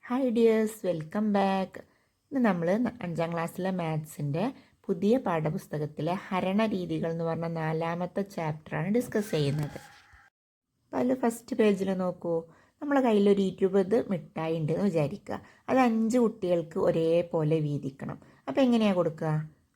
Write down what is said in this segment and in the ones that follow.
Hi dears, welcome back. ഇന്ന് നമ്മൾ 5ാം ക്ലാസ്സിലെ മാത്സിൻ്റെ പുതിയ പാഠപുസ്തകത്തിലെ ഹരണ രീതികൾ എന്ന് പറഞ്ഞ 4ാമത്തെ ചാപ്റ്ററാണ് ഡിസ്കസ് ചെയ്യുന്നത്. അപ്പോൾ അതിൽ ഫസ്റ്റ് പേജിൽ നോക്കൂ, നമ്മളെ കയ്യിലൊരു 20 മിഠായി ഉണ്ടെന്ന് വിചാരിക്കുക. അത് 5 കുട്ടികൾക്ക് ഒരേപോലെ വീതിക്കണം. അപ്പോൾ എങ്ങനെയാണ് കൊടുക്കുക?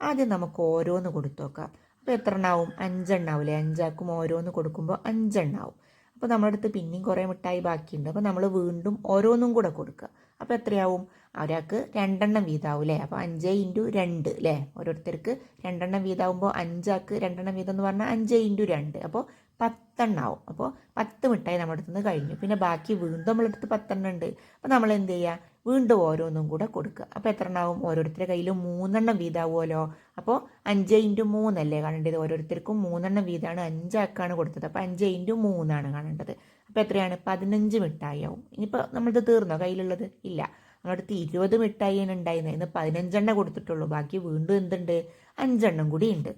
ആദ്യം നമുക്ക് ഓരോന്ന് കൊടുത്തു നോക്കാം. അപ്പോൾ എത്ര എണ്ണാവും? 5 എണ്ണാവില്ലേ? 5 ആക്കും ഓരോന്ന് കൊടുക്കുമ്പോൾ 5 എണ്ണാവും. അപ്പോൾ നമ്മുടെ അടുത്ത് പിന്നെയും കുറേ മിഠായി ബാക്കിയുണ്ട്. അപ്പോൾ നമ്മൾ വീണ്ടും ഓരോന്നും കൂടെ കൊടുക്കുക. അപ്പോൾ എത്രയാവും? ഒരാൾക്ക് 2 വീതമാവും അല്ലേ? അപ്പോൾ 5 × 2 അല്ലേ? ഓരോരുത്തർക്ക് 2 വീതമാകുമ്പോൾ 5 2 വീതം എന്ന് പറഞ്ഞാൽ 5 × 2 അപ്പോൾ 10 അപ്പോൾ 10 മിഠായി നമ്മുടെ അടുത്ത് നിന്ന് കഴിഞ്ഞു. പിന്നെ ബാക്കി വീണ്ടും നമ്മളടുത്ത് 10 ഉണ്ട്. അപ്പോൾ നമ്മൾ എന്ത് ചെയ്യുക? വീണ്ടും ഓരോന്നും കൂടെ കൊടുക്കുക. അപ്പോൾ എത്ര എണ്ണാവും? ഓരോരുത്തരുടെ കയ്യിലും 3 വീതമാവുമല്ലോ. അപ്പോൾ 5 × 3 അല്ലേ കാണേണ്ടത്? ഓരോരുത്തർക്കും 3 വീതമാണ്. 5 കൊടുത്തത്. അപ്പോൾ 5 × 3 കാണേണ്ടത്. അപ്പോൾ എത്രയാണ്? 15 മിഠായി ആവും. ഇനിയിപ്പോൾ നമ്മളിത് തീർന്നോ കയ്യിലുള്ളത്? ഇല്ല, നമ്മളടുത്ത് 20 മിഠായിയാണ് ഉണ്ടായിരുന്നത്. ഇന്ന് 15 കൊടുത്തിട്ടുള്ളൂ. ബാക്കി വീണ്ടും എന്തുണ്ട്? 5 കൂടി ഉണ്ട്.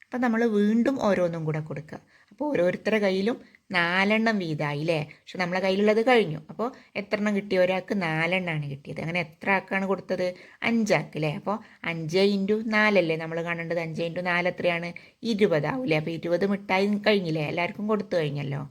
അപ്പം നമ്മൾ വീണ്ടും ഓരോന്നും കൂടെ കൊടുക്കുക. അപ്പോൾ ഓരോരുത്തരുടെ കയ്യിലും 4 വീതമായി അല്ലേ? പക്ഷെ നമ്മളെ കയ്യിലുള്ളത് കഴിഞ്ഞു. അപ്പോൾ എത്ര എണ്ണം കിട്ടി? ഒരാൾക്ക് 4 കിട്ടിയത്. അങ്ങനെ എത്ര ആൾക്കാണ് കൊടുത്തത്? 5 അല്ലേ? അപ്പോൾ 5 × 4 അല്ലേ നമ്മൾ കാണേണ്ടത്? 5 × 4 എത്രയാണ്? 20 ആവില്ലേ? അപ്പോൾ 20 മിഠായി കഴിഞ്ഞില്ലേ? എല്ലാവർക്കും കൊടുത്തു കഴിഞ്ഞല്ലോ.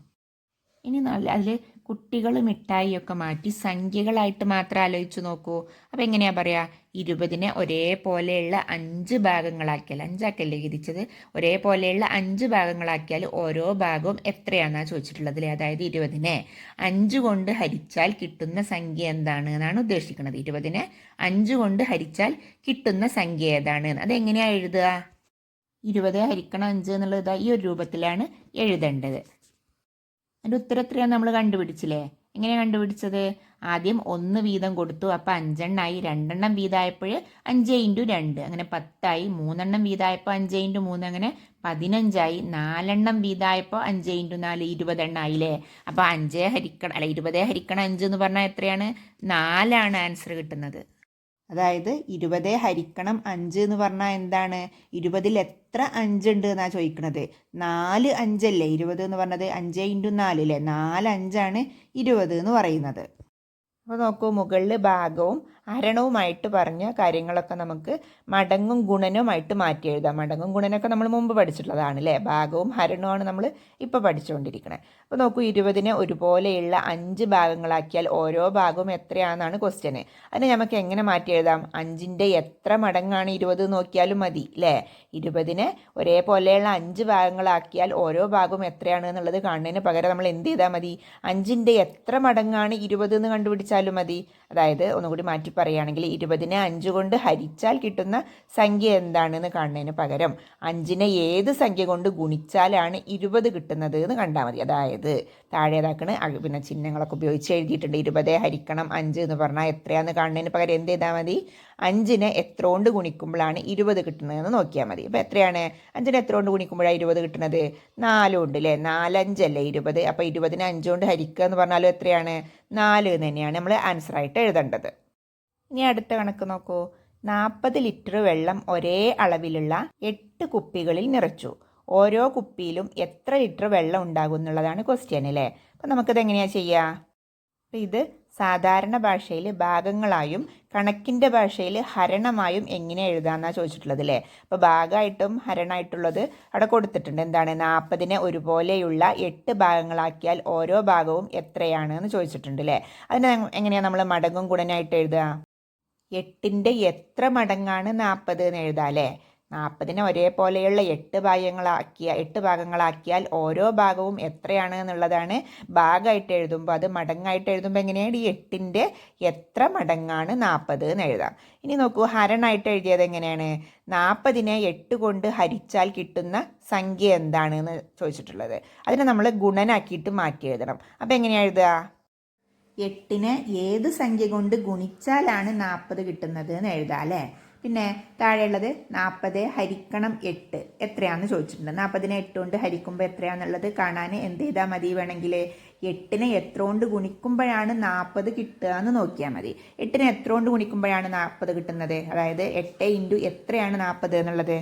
ഇനി അതിൽ കുട്ടികൾ മിഠായിയൊക്കെ മാറ്റി സംഖ്യകളായിട്ട് മാത്രം ആലോചിച്ച് നോക്കൂ. അപ്പോൾ എങ്ങനെയാണ് പറയുക? 20നെ ഒരേപോലെയുള്ള 5 ഭാഗങ്ങളാക്കിയാൽ, 5 വിധിച്ചത്, ഒരേപോലെയുള്ള 5 ഭാഗങ്ങളാക്കിയാൽ ഓരോ ഭാഗവും എത്രയാണെന്നാണ് ചോദിച്ചിട്ടുള്ളത് അല്ലേ? അതായത് 20നെ 5 കൊണ്ട് ഹരിച്ചാൽ കിട്ടുന്ന സംഖ്യ എന്താണ് എന്നാണ് ഉദ്ദേശിക്കുന്നത്. 20നെ 5 കൊണ്ട് ഹരിച്ചാൽ കിട്ടുന്ന സംഖ്യ ഏതാണ്? അതെങ്ങനെയാണ് എഴുതുക? 20 ഹരിക്കണം 5 എന്നുള്ളത് ഈ ഒരു രൂപത്തിലാണ് എഴുതേണ്ടത്. അതിൻ്റെ ഉത്തരം എത്രയാണ് നമ്മൾ കണ്ടുപിടിച്ചില്ലേ? എങ്ങനെയാണ് കണ്ടുപിടിച്ചത്? ആദ്യം 1 വീതം കൊടുത്തു. അപ്പോൾ 5 2 വീതമായപ്പോൾ 5 × 2 അങ്ങനെ 10 3 വീതമായപ്പോൾ 5 × 3 അങ്ങനെ 15 4 വീതമായപ്പോൾ 5 × 4 20 ആയില്ലേ? അപ്പോൾ 20 ഹരിക്കണം 5 എന്ന് പറഞ്ഞാൽ എത്രയാണ്? 4 ആൻസർ കിട്ടുന്നത്. അതായത് 20 ഹരിക്കണം 5 എന്ന് പറഞ്ഞാൽ എന്താണ്? 20ൽ എത്ര 5 ഉണ്ട് എന്നാണ് ചോദിക്കുന്നത്. 4 5 അല്ലേ 20 എന്ന് പറഞ്ഞത്? 5 × 4 അല്ലേ? 4 5 20 എന്ന് പറയുന്നത്. അപ്പോൾ നോക്കൂ, മുകളിൽ ഭാഗവും ഹരണവുമായിട്ട് പറഞ്ഞ കാര്യങ്ങളൊക്കെ നമുക്ക് മടങ്ങും ഗുണനവുമായിട്ട് മാറ്റി എഴുതാം. മടങ്ങും ഗുണനമൊക്കെ നമ്മൾ മുമ്പ് പഠിച്ചിട്ടുള്ളതാണ് അല്ലേ? ഭാഗവും ഹരണവുമാണ് നമ്മൾ ഇപ്പോൾ പഠിച്ചുകൊണ്ടിരിക്കുന്നത്. അപ്പോൾ നോക്കൂ, 20നെ ഒരുപോലെയുള്ള 5 ഭാഗങ്ങളാക്കിയാൽ ഓരോ ഭാഗവും എത്രയാണെന്നാണ് ക്വസ്റ്റ്യന്. അതിന് നമുക്ക് എങ്ങനെ മാറ്റി എഴുതാം? 5ൻ്റെ എത്ര മടങ്ങാണ് 20 നോക്കിയാലും മതി അല്ലേ? 20നെ ഒരേപോലെയുള്ള 5 ഭാഗങ്ങളാക്കിയാൽ ഓരോ ഭാഗവും എത്രയാണ് എന്നുള്ളത് കാണുന്നതിന് പകരം നമ്മൾ എന്ത് ചെയ്താൽ മതി? 5ൻ്റെ എത്ര മടങ്ങാണ് 20 എന്ന് കണ്ടുപിടിച്ചാലും മതി. അതായത് ഒന്നുകൂടി മാറ്റി പറയുകയാണെങ്കിൽ 20നെ 5 കൊണ്ട് ഹരിച്ചാൽ കിട്ടുന്ന സംഖ്യ എന്താണെന്ന് കാണുന്നതിന് പകരം 5നെ ഏത് സംഖ്യ കൊണ്ട് ഗുണിച്ചാലാണ് 20 കിട്ടുന്നത് എന്ന് കണ്ടാൽ മതി. അതായത് താഴെ ഏതാക്കണ് പിന്നെ ചിഹ്നങ്ങളൊക്കെ ഉപയോഗിച്ച് എഴുതിയിട്ടുണ്ട്. 20 ഹരിക്കണം 5 എന്ന് പറഞ്ഞാൽ എത്രയാണെന്ന് കാണുന്നതിന് പകരം എന്ത് ചെയ്താൽ മതി? 5നെ എത്ര കൊണ്ട് ഗുണിക്കുമ്പോഴാണ് 20 കിട്ടുന്നതെന്ന് നോക്കിയാൽ മതി. അപ്പോൾ എത്രയാണ്? 5നെ എത്ര കൊണ്ട് ഗുണിക്കുമ്പോഴാണ് 20 കിട്ടുന്നത്? 4 ഉണ്ട് അല്ലേ? 4 5 അല്ലേ 20? അപ്പോൾ 20നെ 5 കൊണ്ട് ഹരിക്കുക എന്ന് പറഞ്ഞാലും എത്രയാണ്? 4 എന്ന് തന്നെയാണ് നമ്മൾ ആൻസറായിട്ട് എഴുതേണ്ടത്. ഇനി അടുത്ത കണക്ക് നോക്കൂ. 40 ലിറ്റർ വെള്ളം ഒരേ അളവിലുള്ള 8 കുപ്പികളിൽ നിറച്ചു. ഓരോ കുപ്പിയിലും എത്ര ലിറ്റർ വെള്ളം ഉണ്ടാകും എന്നുള്ളതാണ് ക്വസ്റ്റ്യൻ അല്ലേ? അപ്പം നമുക്കിത് എങ്ങനെയാണ് ചെയ്യുക? അപ്പം ഇത് സാധാരണ ഭാഷയിൽ ഭാഗങ്ങളായും കണക്കിൻ്റെ ഭാഷയിൽ ഹരണമായും എങ്ങനെ എഴുതാമെന്നാണ് ചോദിച്ചിട്ടുള്ളത് അല്ലേ? അപ്പോൾ ഭാഗമായിട്ടും ഹരണമായിട്ടുള്ളത് അവിടെ കൊടുത്തിട്ടുണ്ട്. എന്താണ്? 40നെ ഒരുപോലെയുള്ള 8 ഭാഗങ്ങളാക്കിയാൽ ഓരോ ഭാഗവും എത്രയാണ് എന്ന് ചോദിച്ചിട്ടുണ്ട് അല്ലേ? അതിന് എങ്ങനെയാണ് നമ്മൾ മടങ്ങും ഗുണനായിട്ട് എഴുതുക? 8ൻ്റെ എത്ര മടങ്ങാണ് 40 എന്ന് എഴുതാം അല്ലേ? 40നെ ഒരേപോലെയുള്ള 8 ഭാഗങ്ങളാക്കിയാൽ ഓരോ ഭാഗവും എത്രയാണ് എന്നുള്ളതാണ് ഭാഗമായിട്ട് എഴുതുമ്പോൾ. അത് മടങ്ങായിട്ട് എഴുതുമ്പോൾ എങ്ങനെയാണ്? ഈ 8ൻ്റെ എത്ര മടങ്ങാണ് 40 എന്ന് എഴുതാം. ഇനി നോക്കൂ, ഹരണമായിട്ട് എഴുതിയത് എങ്ങനെയാണ്? 40നെ 8 കൊണ്ട് ഹരിച്ചാൽ കിട്ടുന്ന സംഖ്യ എന്താണ് എന്ന് ചോദിച്ചിട്ടുള്ളത്. അതിനെ നമ്മൾ ഗുണനാക്കിയിട്ട് മാറ്റി എഴുതണം. അപ്പോൾ എങ്ങനെയാണ് എഴുതുക? 8നെ ഏത് സംഖ്യ കൊണ്ട് ഗുണിച്ചാലാണ് 40 കിട്ടുന്നത് എന്ന് എഴുതാം അല്ലേ? പിന്നെ താഴെയുള്ളത് 40 ഹരിക്കണം 8 എത്രയാണെന്ന് ചോദിച്ചിട്ടുണ്ട്. 40നെ 8 കൊണ്ട് ഹരിക്കുമ്പോൾ എത്രയാണെന്നുള്ളത് കാണാൻ എന്ത് ചെയ്താൽ മതി? വേണമെങ്കിൽ 8നെ എത്ര കൊണ്ട് ഗുണിക്കുമ്പോഴാണ് 40 കിട്ടുക എന്ന് നോക്കിയാൽ മതി. 8നെ എത്ര കൊണ്ട് ഗുണിക്കുമ്പോഴാണ് 40 കിട്ടുന്നത്? അതായത് 8 × എത്രയാണ് 40 എന്നുള്ളത്?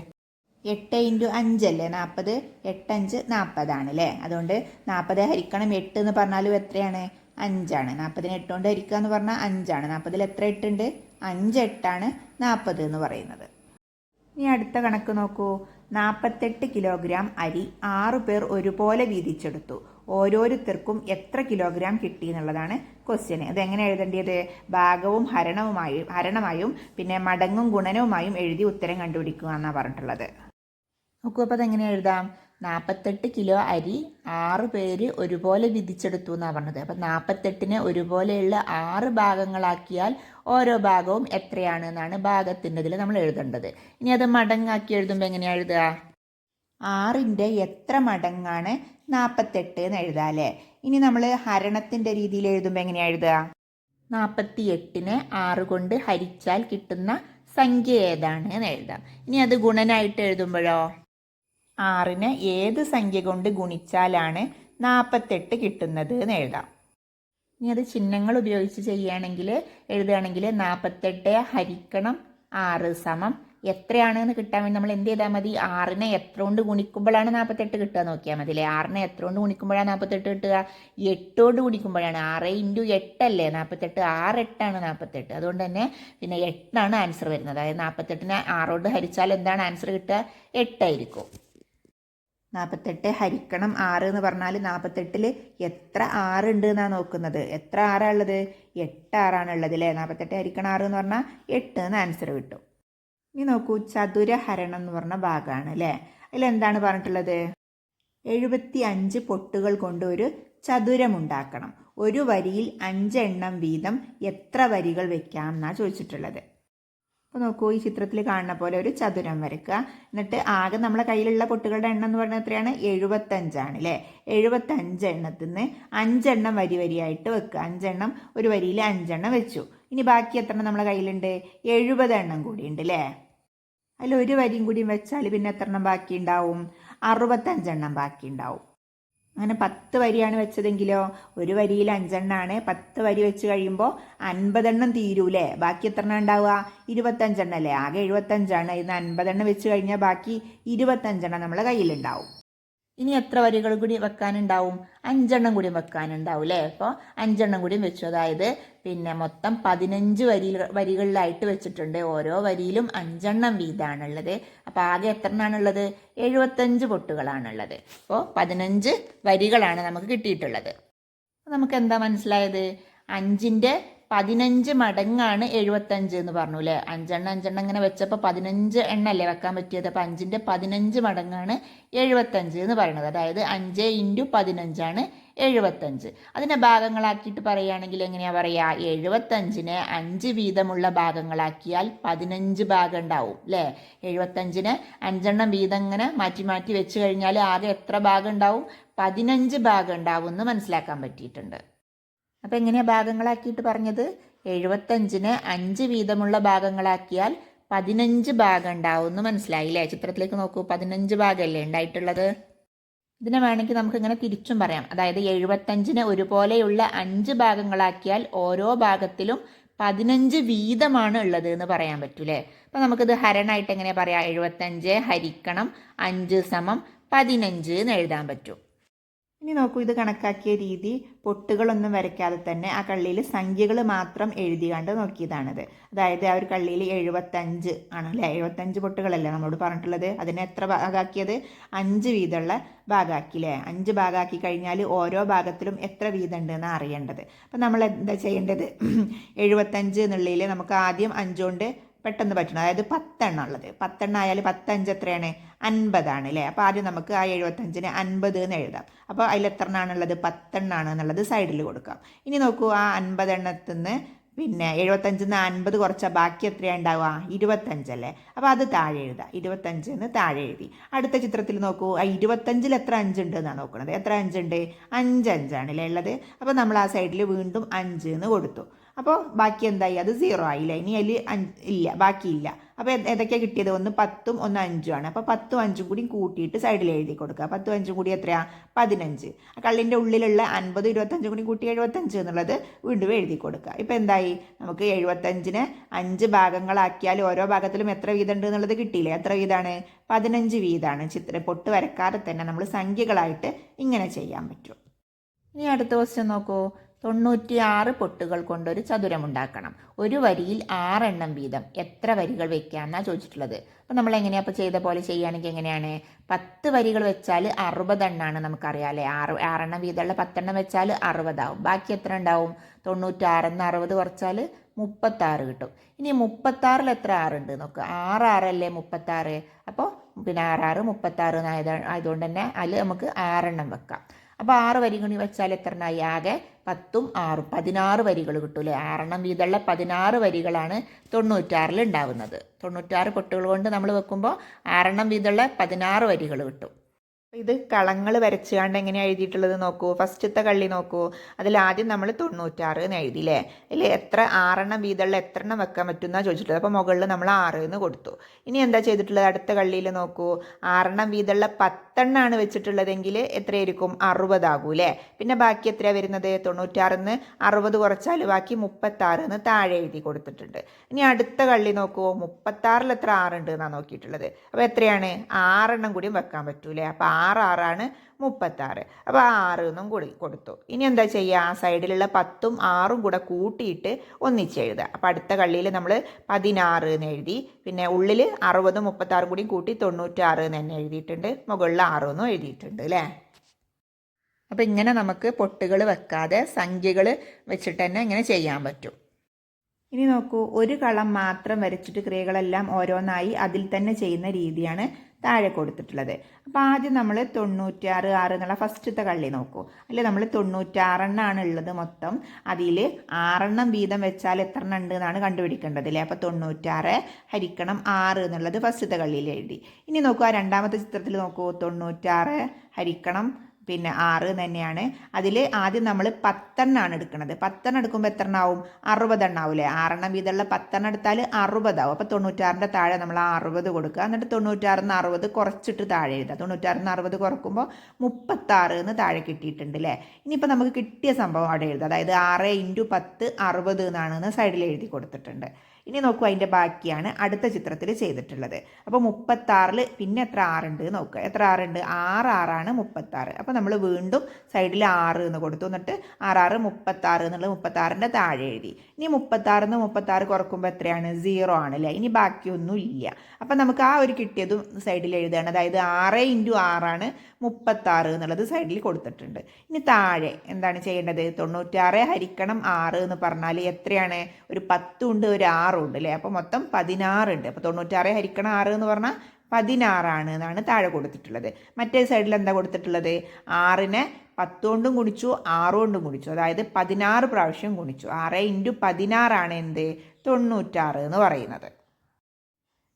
8 × 5 അല്ലേ 40? 8 5 40 ആണ് അല്ലേ? അതുകൊണ്ട് 40 ഹരിക്കണം 8 എന്ന് പറഞ്ഞാലും എത്രയാണ്? 5ആണ്. 40നെ 8 കൊണ്ട് ഹരിക്കുക എന്ന് പറഞ്ഞാൽ 5ആണ്. 40ൽ എത്ര 8 ഉണ്ട്? 5 8ആണ് 40 എന്ന് പറയുന്നത്. ഇനി അടുത്ത കണക്ക് നോക്കൂ. 48 കിലോഗ്രാം അരി 6 പേർ ഒരുപോലെ വീതിച്ചെടുത്തു. ഓരോരുത്തർക്കും എത്ര കിലോഗ്രാം കിട്ടി എന്നുള്ളതാണ് ക്വസ്റ്റ്യൻ. അതെങ്ങനെ എഴുതേണ്ടത്? ഭാഗവും ഹരണമായും പിന്നെ മടങ്ങും ഗുണനവുമായും എഴുതി ഉത്തരം കണ്ടുപിടിക്കുക എന്നാണ് പറഞ്ഞിട്ടുള്ളത്. നോക്കൂ, അപ്പോൾ അതെങ്ങനെ എഴുതാം? 48 കിലോ അരി 6 പേര് ഒരുപോലെ വിധിച്ചെടുത്തു എന്നാണ് പറഞ്ഞത്. അപ്പം 48നെ ഒരുപോലെയുള്ള 6 ഭാഗങ്ങളാക്കിയാൽ ഓരോ ഭാഗവും എത്രയാണ് എന്നാണ് ഭാഗത്തിൻ്റെ ഇതിൽ നമ്മൾ എഴുതേണ്ടത്. ഇനി അത് മടങ്ങാക്കി എഴുതുമ്പോൾ എങ്ങനെയാണ് എഴുതുക? 6ൻ്റെ എത്ര മടങ്ങാണ് 48 എന്ന് എഴുതാം അല്ലേ? ഇനി നമ്മൾ ഹരണത്തിൻ്റെ രീതിയിൽ എഴുതുമ്പോൾ എങ്ങനെയാണ് എഴുതുക? 48നെ 6 കൊണ്ട് ഹരിച്ചാൽ കിട്ടുന്ന സംഖ്യ ഏതാണ് എന്ന് എഴുതാം. ഇനി അത് ഗുണനായിട്ട് എഴുതുമ്പോഴോ 6നെ ഏത് സംഖ്യ കൊണ്ട് ഗുണിച്ചാലാണ് 48 കിട്ടുന്നത് എന്ന് എഴുതാം. ഇനി അത് ചിഹ്നങ്ങൾ ഉപയോഗിച്ച് എഴുതുകയാണെങ്കിൽ 48 ഹരിക്കണം 6 സമം എത്രയാണെന്ന് കിട്ടാൻ വേണ്ടി നമ്മൾ എന്ത് ചെയ്താൽ മതി? 6നെ എത്ര കൊണ്ട് ഗുണിക്കുമ്പോഴാണ് 48 കിട്ടുക നോക്കിയാൽ മതി അല്ലേ? 6നെ എത്ര കൊണ്ട് ഗുണിക്കുമ്പോഴാണ് 48 കിട്ടുക? 8 കൊണ്ട് ഗുണിക്കുമ്പോഴാണ്. 6 × 8 അല്ലേ 48? 6 8 ആണ് 48. അതുകൊണ്ട് തന്നെ പിന്നെ 8 ആണ് ആൻസർ വരുന്നത്. അതായത് 48നെ 6 കൊണ്ട് ഹരിച്ചാൽ എന്താണ് ആൻസർ കിട്ടുക? 8 ആയിരിക്കും. 48 ഹരിക്കണം 6 എന്ന് പറഞ്ഞാൽ 48ൽ എത്ര 6 ഉണ്ട് എന്നാണ് നോക്കുന്നത്. എത്ര 6 ഉള്ളത്? 8 6 ഉള്ളത് അല്ലേ? 48 ഹരിക്കണം 6 എന്ന് പറഞ്ഞാൽ 8 എന്ന് ആൻസർ കിട്ടും. ഇനി നോക്കൂ, ചതുരഹരണം എന്ന് പറഞ്ഞ ഭാഗമാണ് അല്ലേ? അതിലെന്താണ് പറഞ്ഞിട്ടുള്ളത്? 75 പൊട്ടുകൾ കൊണ്ട് ഒരു ചതുരമുണ്ടാക്കണം. ഒരു വരിയിൽ 5 എണ്ണം വീതം എത്ര വരികൾ വെക്കാം എന്നാണ് ചോദിച്ചിട്ടുള്ളത്. അപ്പോൾ നോക്കൂ, ഈ ചിത്രത്തിൽ കാണുന്ന പോലെ ഒരു ചതുരം വരയ്ക്കുക. എന്നിട്ട് ആകെ നമ്മളെ കയ്യിലുള്ള പൊട്ടുകളുടെ എണ്ണം എന്ന് പറഞ്ഞാൽ എത്രയാണ്? 75 ആണ് അല്ലേ? 75 എണ്ണത്തിൽ നിന്ന് 5 എണ്ണം വരിയായിട്ട് വെക്കുക. 5 എണ്ണം ഒരു വരിയിൽ 5 എണ്ണം വെച്ചു. ഇനി ബാക്കി എത്ര എണ്ണം നമ്മളെ കയ്യിലുണ്ട്? 70 എണ്ണം കൂടി ഉണ്ട് അല്ലേ? അതിൽ ഒരു വരിയും കൂടി വെച്ചാൽ പിന്നെ എത്ര എണ്ണം ബാക്കി ഉണ്ടാവും? 65 എണ്ണം ബാക്കി ഉണ്ടാവും. അങ്ങനെ 10 വരിയാണ് വെച്ചതെങ്കിലോ ഒരു വരിയിൽ 5 എണ്ണമാണ്. 10 വരി വെച്ച് കഴിയുമ്പോൾ 50 എണ്ണം തീരൂലേ? ബാക്കി എത്ര എണ്ണം ഉണ്ടാവുക? 25 എണ്ണം അല്ലേ? ആകെ 75 ആണ്. ഇന്ന് 50 എണ്ണം വെച്ച് കഴിഞ്ഞാൽ ബാക്കി 25 എണ്ണം നമ്മളെ കയ്യിലുണ്ടാവും. ഇനി എത്ര വരികൾ കൂടി വെക്കാനുണ്ടാവും? 5 എണ്ണം കൂടി വെക്കാനുണ്ടാവും അല്ലേ? അപ്പോൾ 5 എണ്ണം കൂടി വെച്ചു. അതായത് പിന്നെ മൊത്തം 15 വരികളിലായിട്ട് വെച്ചിട്ടുണ്ട്. ഓരോ വരിയിലും 5 എണ്ണം വീതമാണുള്ളത്. അപ്പോൾ ആകെ എത്ര എണ്ണാണുള്ളത്? 75 പൊട്ടുകളാണുള്ളത്. അപ്പോൾ 15 വരികളാണ് നമുക്ക് കിട്ടിയിട്ടുള്ളത്. നമുക്ക് എന്താ മനസ്സിലായത്? 5ൻ്റെ 15 മടങ്ങാണ് 75 എന്ന് പറഞ്ഞു അല്ലേ? 5 എണ്ണം ഇങ്ങനെ വെച്ചപ്പോൾ 15 എണ്ണല്ലേ വെക്കാൻ പറ്റിയത്. അപ്പോൾ 5ൻ്റെ 15 മടങ്ങാണ് 75 എന്ന് പറയുന്നത്. അതായത് 5 × 15 ആണ് 75. അതിനെ ഭാഗങ്ങളാക്കിയിട്ട് പറയുകയാണെങ്കിൽ എങ്ങനെയാ പറയുക? 75നെ 5 വീതമുള്ള ഭാഗങ്ങളാക്കിയാൽ 15 ഭാഗം ഉണ്ടാവും അല്ലേ? 75നെ 5 എണ്ണം വീതം ഇങ്ങനെ മാറ്റി മാറ്റി വെച്ച് കഴിഞ്ഞാൽ ആകെ എത്ര ഭാഗം ഉണ്ടാവും? 15 ഭാഗം ഉണ്ടാവും എന്ന് മനസ്സിലാക്കാൻ പറ്റിയിട്ടുണ്ട്. അപ്പം എങ്ങനെയാണ് ഭാഗങ്ങളാക്കിയിട്ട് പറഞ്ഞത്? 75നെ 5 വീതമുള്ള ഭാഗങ്ങളാക്കിയാൽ 15 ഭാഗം ഉണ്ടാവും എന്ന് മനസ്സിലായില്ലേ? ചിത്രത്തിലേക്ക് നോക്കൂ, 15 ഭാഗമല്ലേ ഉണ്ടായിട്ടുള്ളത്. ഇതിനെ വേണമെങ്കിൽ നമുക്ക് ഇങ്ങനെ തിരിച്ചും പറയാം. അതായത് 75നെ ഒരുപോലെയുള്ള 5 ഭാഗങ്ങളാക്കിയാൽ ഓരോ ഭാഗത്തിലും 15 വീതമാണ് ഉള്ളത് എന്ന് പറയാൻ പറ്റൂലേ? അപ്പം നമുക്കിത് ഹരണമായിട്ട് എങ്ങനെ പറയാം? 75 ഹരിക്കണം 5 സമം 15 എന്ന് എഴുതാൻ പറ്റും. ഇനി നോക്കൂ, ഇത് കണക്കാക്കിയ രീതി പൊട്ടുകളൊന്നും വരയ്ക്കാതെ തന്നെ ആ കള്ളിയിൽ സംഖ്യകൾ മാത്രം എഴുതിയാണ്ട് നോക്കിയതാണിത്. അതായത് ആ ഒരു കള്ളിയിൽ 75 ആണല്ലേ? 75 പൊട്ടുകളല്ലേ നമ്മളോട് പറഞ്ഞിട്ടുള്ളത്. അതിനെ എത്ര ഭാഗമാക്കിയത്? 5 വീതമുള്ള ഭാഗമാക്കില്ലേ? 5 ഭാഗമാക്കി കഴിഞ്ഞാൽ ഓരോ ഭാഗത്തിലും എത്ര വീതം ഉണ്ടെന്ന് അറിയേണ്ടത്. അപ്പം നമ്മൾ എന്താ ചെയ്യേണ്ടത്? 75 എന്നുള്ളതിൽ നമുക്ക് ആദ്യം 5 കൊണ്ട് പെട്ടെന്ന് പറ്റണം. അതായത് 10 എണ്ണം ഉള്ളത്. 10 എണ്ണം ആയാൽ 10 5 എത്രയാണ്? 50 ആണ് അല്ലേ? അപ്പോൾ ആദ്യം നമുക്ക് ആ 75നെ 50 എന്ന് എഴുതാം. അപ്പോൾ അതിൽ എത്ര എണ്ണാണുള്ളത്? 10 എണ്ണമാണ് എന്നുള്ളത് സൈഡിൽ കൊടുക്കാം. ഇനി നോക്കൂ, ആ 50 എണ്ണത്തിൽ നിന്ന് പിന്നെ 75 നിന്ന് 50 കുറച്ചാൽ ബാക്കി എത്രയാണ് ഉണ്ടാവുക? 25 അല്ലേ? അപ്പോൾ അത് താഴെ എഴുതാം. 25 എന്ന് താഴെ എഴുതി. അടുത്ത ചിത്രത്തിൽ നോക്കൂ, ആ 25ൽ എത്ര 5 ഉണ്ട് എന്നാണ് നോക്കുന്നത്. എത്ര 5 ഉണ്ട്? 5 5 ആണല്ലേ ഉള്ളത്. അപ്പോൾ നമ്മൾ ആ സൈഡിൽ വീണ്ടും 5 എന്ന് കൊടുത്തു. അപ്പോൾ ബാക്കി എന്തായി? അത് 0 ആയില്ലേ? ഇനി അതിൽ ഇല്ല, ബാക്കിയില്ല. അപ്പോൾ ഏതൊക്കെയാണ് കിട്ടിയത്? ഒന്ന് 10ഉം ഒന്ന് 5ഉം ആണ്. അപ്പോൾ 10ഉം 5ഉം കൂടി കൂട്ടിയിട്ട് സൈഡിൽ എഴുതി കൊടുക്കുക. 10ഉം 5ഉം കൂടി എത്രയാണ്? 15. ആ കള്ളിൻ്റെ ഉള്ളിലുള്ള 50 25 കൂടി കൂട്ടി 75 എന്നുള്ളത് വീണ്ടും എഴുതി കൊടുക്കുക. ഇപ്പോൾ എന്തായി? നമുക്ക് 75നെ 5 ഭാഗങ്ങളാക്കിയാൽ ഓരോ ഭാഗത്തിലും എത്ര വീതം ഉണ്ട് എന്നുള്ളത് കിട്ടിയില്ലേ? എത്ര വീതമാണ്? 15 വീതമാണ്. പൊട്ട് വരക്കാതെ തന്നെ നമ്മൾ സംഖ്യകളായിട്ട് ഇങ്ങനെ ചെയ്യാൻ പറ്റും. ഇനി അടുത്ത ക്വസ്റ്റ്യൻ നോക്കൂ. 96 പൊട്ടുകൾ കൊണ്ടൊരു ചതുരമുണ്ടാക്കണം. ഒരു വരിയിൽ 6 എണ്ണം വീതം എത്ര വരികൾ വെക്കാമെന്നാണ് ചോദിച്ചിട്ടുള്ളത്. അപ്പോൾ നമ്മൾ എങ്ങനെയാണ് അപ്പോൾ ചെയ്ത പോലെ ചെയ്യുകയാണെങ്കിൽ എങ്ങനെയാണ്? 10 വരികൾ വെച്ചാൽ 60 എണ്ണമാണ് നമുക്കറിയാം അല്ലേ. 6 എണ്ണം വീതമുള്ള 10 എണ്ണം വെച്ചാൽ 60 ആവും. ബാക്കി എത്ര ഉണ്ടാവും? 96 60 കുറച്ചാൽ 36 കിട്ടും. ഇനി 36-ൽ എത്ര 6 ഉണ്ട് നോക്കുക. 6 6 36. അപ്പോൾ പിന്നെ 6 36 ആയതുകൊണ്ട് തന്നെ അതിൽ നമുക്ക് 6 എണ്ണം വെക്കാം. അപ്പോൾ 6 വരി കൂടി വെച്ചാൽ എത്ര എണ്ണമായി? ആകെ 10ഉം 6ഉം 16 വരികൾ കിട്ടൂലേ. 6 എണ്ണം വീതമുള്ള 16 വരികളാണ് 96-ൽ ഉണ്ടാവുന്നത്. 96 പൊട്ടുകൾ കൊണ്ട് നമ്മൾ വെക്കുമ്പോൾ 6 എണ്ണം വീതമുള്ള 16 വരികൾ കിട്ടും. ഇത് കളങ്ങൾ വരച്ചുകൊണ്ട് എങ്ങനെയാണ് എഴുതിയിട്ടുള്ളത് നോക്കൂ. ഫസ്റ്റത്തെ കള്ളി നോക്കൂ. അതിലാദ്യം നമ്മൾ 96 എന്ന് എഴുതിയില്ലേ. അല്ലേ എത്ര 6 എണ്ണം വീതമുള്ള എത്ര എണ്ണം വെക്കാൻ പറ്റുമെന്നാണ് ചോദിച്ചിട്ടുള്ളത്. അപ്പോൾ മുകളിൽ നമ്മൾ 6 എന്ന് കൊടുത്തു. ഇനി എന്താ ചെയ്തിട്ടുള്ളത്? അടുത്ത കള്ളിയിൽ നോക്കൂ. 6 എണ്ണം വീതമുള്ള 10 എണ്ണമാണ് വെച്ചിട്ടുള്ളതെങ്കിൽ എത്രയായിരിക്കും? 60 ആകൂല്ലേ. പിന്നെ ബാക്കി എത്രയാണ് വരുന്നത്? 96-ന്ന് 60 കുറച്ചാൽ ബാക്കി 36 എന്ന് താഴെ എഴുതി കൊടുത്തിട്ടുണ്ട്. ഇനി അടുത്ത കള്ളി നോക്കൂ. 36-ൽ എത്ര 6 ഉണ്ട് എന്നാണ് നോക്കിയിട്ടുള്ളത്. അപ്പോൾ എത്രയാണ്? 6 എണ്ണം കൂടിയും വെക്കാൻ പറ്റൂലേ. അപ്പോൾ 6 6 36. അപ്പോൾ 6 എന്നും കൂടി കൊടുത്തു. ഇനി എന്താ ചെയ്യുക? ആ സൈഡിലുള്ള 10ഉം 6ഉം കൂടെ കൂട്ടിയിട്ട് ഒന്നിച്ചെഴുതുക. അപ്പോൾ അടുത്ത കള്ളിയിൽ നമ്മൾ 16 എന്ന് എഴുതി. പിന്നെ ഉള്ളിൽ 60ഉം 36ഉം കൂടി കൂട്ടി 96 എന്ന് തന്നെ എഴുതിയിട്ടുണ്ട്. മുകളിൽ 6 എന്നും എഴുതിയിട്ടുണ്ട് അല്ലേ. അപ്പോൾ ഇങ്ങനെ നമുക്ക് പൊട്ടുകൾ വെക്കാതെ സംഖ്യകൾ വെച്ചിട്ട് തന്നെ ഇങ്ങനെ ചെയ്യാൻ പറ്റും. ഇനി നോക്കൂ, ഒരു കളം മാത്രം വരച്ചിട്ട് ക്രിയകളെല്ലാം ഓരോന്നായി അതിൽ തന്നെ ചെയ്യുന്ന രീതിയാണ് താഴെ കൊടുത്തിട്ടുള്ളത്. അപ്പോൾ ആദ്യം നമ്മൾ 96 6 എന്നുള്ള ഫസ്റ്റത്തെ കള്ളി നോക്കൂ. അല്ലെ നമ്മൾ 96 എണ്ണമാണ് ഉള്ളത് മൊത്തം. അതിൽ 6 എണ്ണം വീതം വെച്ചാൽ എത്ര എണ്ണം ഉണ്ട് എന്നാണ് കണ്ടുപിടിക്കേണ്ടത് അല്ലേ. അപ്പോൾ 96 ഹരിക്കണം 6 എന്നുള്ളത് ഫസ്റ്റത്തെ കള്ളിയിൽ എഴുതി. ഇനി നോക്കൂ, ആ രണ്ടാമത്തെ ചിത്രത്തിൽ നോക്കൂ. 96 ഹരിക്കണം പിന്നെ 6 തന്നെയാണ്. അതിൽ ആദ്യം നമ്മൾ 10 എണ്ണമാണ് എടുക്കുന്നത്. 10 എണ്ണം എടുക്കുമ്പോൾ എത്ര എണ്ണാവും? 60 എണ്ണാവൂലേ. 6 എണ്ണം വീതമുള്ള 10 എണ്ണം എടുത്താൽ 60 ആവും. അപ്പോൾ 96-ൻ്റെ താഴെ നമ്മൾ 60 കൊടുക്കുക. എന്നിട്ട് 96-ന്ന് 60 കുറച്ചിട്ട് താഴെ എഴുതുക. 96-ന്ന് 60 കുറക്കുമ്പോൾ 36 എന്ന് താഴെ കിട്ടിയിട്ടുണ്ട് അല്ലേ. ഇനിയിപ്പോൾ നമുക്ക് കിട്ടിയ സംഭവം അവിടെ എഴുതുക. അതായത് 6 × 10 60 എന്നാണെന്ന് സൈഡിൽ എഴുതി കൊടുത്തിട്ടുണ്ട്. ഇനി നോക്കൂ, അതിൻ്റെ ബാക്കിയാണ് അടുത്ത ചിത്രത്തിൽ ചെയ്തിട്ടുള്ളത്. അപ്പോൾ 36-ൽ പിന്നെ എത്ര 6 ഉണ്ട് നോക്കുക. എത്ര 6 ഉണ്ട്? 6 6 36. അപ്പോൾ നമ്മൾ വീണ്ടും സൈഡിൽ 6 എന്ന് കൊടുത്തു. എന്നിട്ട് 6 6 36 എന്നുള്ളത് 36-ൻ്റെ താഴെ എഴുതി. ഇനി 36-ന്ന് 36 കുറക്കുമ്പോൾ എത്രയാണ്? 0 ആണ് അല്ലേ. ഇനി ബാക്കിയൊന്നും ഇല്ല. അപ്പം നമുക്ക് ആ ഒരു കിട്ടിയതും സൈഡിൽ എഴുതുകയാണ്. അതായത് 6 × 6 36 എന്നുള്ളത് സൈഡിൽ കൊടുത്തിട്ടുണ്ട്. ഇനി താഴെ എന്താണ് ചെയ്യേണ്ടത്? 96 ഹരിക്കണം 6 എന്ന് പറഞ്ഞാൽ എത്രയാണ്? ഒരു 10 ഉണ്ട്, ഒരു 6 ഉണ്ട് അല്ലേ. അപ്പോൾ മൊത്തം 16 ഉണ്ട്. അപ്പോൾ 96 ഹരിക്കണം 6 എന്ന് പറഞ്ഞാൽ 16 എന്നാണ് താഴെ കൊടുത്തിട്ടുള്ളത്. മറ്റേ സൈഡിൽ എന്താ കൊടുത്തിട്ടുള്ളത്? 6-നെ 10 കൊണ്ടും ഗുണിച്ചു 6 കൊണ്ടും ഗുണിച്ചു. അതായത് 16 പ്രാവശ്യം ഗുണിച്ചു. 6 × 16 എന്ത്? 96 എന്ന് പറയുന്നത്.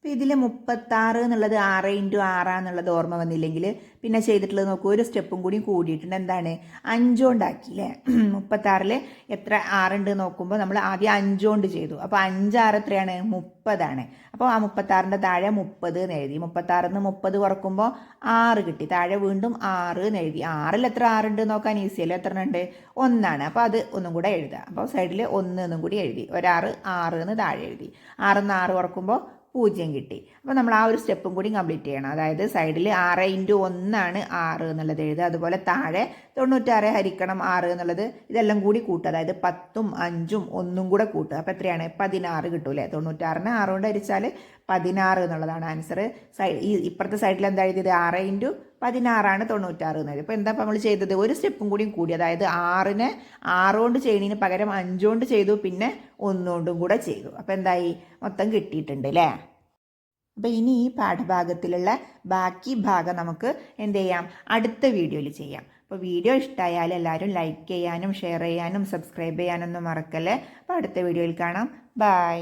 അപ്പോൾ ഇതിൽ 36 എന്നുള്ളത് 6 × 6 എന്നുള്ളത് ഓർമ്മ വന്നില്ലെങ്കിൽ പിന്നെ ചെയ്തിട്ടുള്ളത് നോക്കൂ, ഒരു സ്റ്റെപ്പും കൂടി കൂടിയിട്ടുണ്ട്. എന്താണ്? 5 കൊണ്ടാക്കിയില്ലേ. 36-ൽ എത്ര 6 ഉണ്ട് നോക്കുമ്പോൾ നമ്മൾ ആദ്യം 5 കൊണ്ട് ചെയ്തു. അപ്പോൾ 5 6 എത്രയാണ്? 30 അപ്പോൾ ആ 36-ൻ്റെ താഴെ 30 എന്ന് എഴുതി. 36-ന്ന് 30 കുറക്കുമ്പോൾ 6 കിട്ടി. താഴെ വീണ്ടും 6 എന്ന് എഴുതി. 6-ൽ എത്ര 6 ഉണ്ട് നോക്കാൻ ഈസിയല്ലേ. എത്ര ഉണ്ട്? 1 അപ്പോൾ അത് ഒന്നും കൂടെ എഴുതുക. അപ്പോൾ സൈഡിൽ 1 എന്നും കൂടി എഴുതി. 6 എന്ന് താഴെ എഴുതി. 6-ന്ന് 6 കുറക്കുമ്പോൾ 0 കിട്ടി. അപ്പോൾ നമ്മൾ ആ ഒരു സ്റ്റെപ്പും കൂടി കംപ്ലീറ്റ് ചെയ്യണം. അതായത് സൈഡിൽ 6 × 1 6 എന്നുള്ളത് എഴുതുക. അതുപോലെ താഴെ 96 ഹരിക്കണം 6 എന്നുള്ളത് ഇതെല്ലാം കൂടി കൂട്ടുക. അതായത് 10ഉം 5ഉം 1ഉം കൂടെ കൂട്ടുക. അപ്പോൾ എത്രയാണ്? 16 കിട്ടൂലേ. 96-നെ 6 കൊണ്ട് ഹരിച്ചാൽ 16 എന്നുള്ളതാണ് ആൻസർ. ഇപ്പുറത്തെ സൈഡിൽ എന്താ എഴുതിയത്? 6 × 16 96 എന്നത്. ഇപ്പോൾ എന്താ നമ്മൾ ചെയ്തത്? ഒരു സ്റ്റെപ്പും കൂടി കൂടി. അതായത് 6-നെ 6 കൊണ്ട് ചെയ്യുന്നതിന് പകരം 5 കൊണ്ട് ചെയ്തു, പിന്നെ 1 കൊണ്ടും കൂടെ ചെയ്തു. അപ്പോൾ എന്തായി? മൊത്തം കിട്ടിയിട്ടുണ്ട് അല്ലേ. അപ്പോൾ ഇനി ഈ പാഠഭാഗത്തിലുള്ള ബാക്കി ഭാഗം നമുക്ക് എന്ത് ചെയ്യാം? അടുത്ത വീഡിയോയിൽ ചെയ്യാം. അപ്പോൾ വീഡിയോ ഇഷ്ടമായാൽ എല്ലാവരും ലൈക്ക് ചെയ്യാനും ഷെയർ ചെയ്യാനും സബ്സ്ക്രൈബ് ചെയ്യാനൊന്നും മറക്കല്ലേ. അപ്പോൾ അടുത്ത വീഡിയോയിൽ കാണാം. ബൈ.